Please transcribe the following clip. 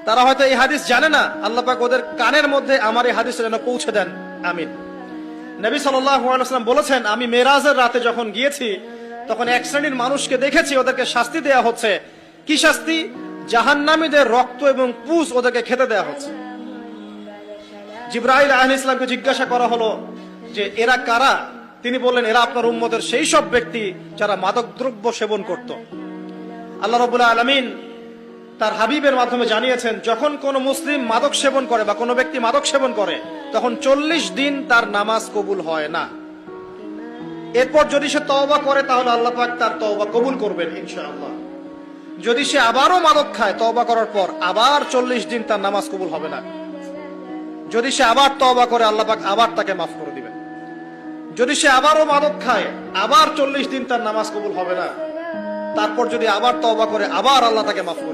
তারা হয়তো এই হাদিস জানে না, আল্লাহ পাক ওদের কানের মধ্যে আমার এই হাদিস যেন পৌঁছে দেন, আমিন। নবী সাল্লাল্লাহু আলাইহি ওয়াসাল্লাম বলেছেন, আমি মেরাজের রাতে যখন গিয়েছি তখন এক শ্রেণীর মানুষকে দেখেছি, ওদেরকে শাস্তি দেয়া হচ্ছে। কি শাস্তি? জাহান্নামীদের রক্ত এবং পুঁজ ওদেরকে খেতে দেয়া হচ্ছে। জিবরাইল আলাইহিস সালামকে জিজ্ঞাসা করা হলো যে এরা কারা? তিনি বললেন, এরা আপনার উম্মতের সেই সব ব্যক্তি যারা মাদকদ্রব্য সেবন করত। আল্লাহ রাব্বুল আলামিন তার হাবিবের মাধ্যমে জানিয়েছেন, যখন কোন মুসলিম মাদক সেবন করে বা কোনো ব্যক্তি মাদক সেবন করে তখন 40 দিন তার নামাজ কবুল হয় না। এরপর যদি সে তওবা করে তাহলে আল্লাহ পাক তার তওবা কবুল করবেন ইনশাআল্লাহ। যদি সে আবারও মাদক খায় তওবা করার পর, আবার 40 দিন তার নামাজ কবুল হবে না। যদি সে আবার তওবা করে আল্লাহ পাক আবার তাকে মাফ করে দিবেন। যদি সে আবারও মাদক খায়, আবার 40 দিন তার নামাজ কবুল হবে না। তারপর যদি আবার তওবা করে, আবার আল্লাহ তাকে মাফ করে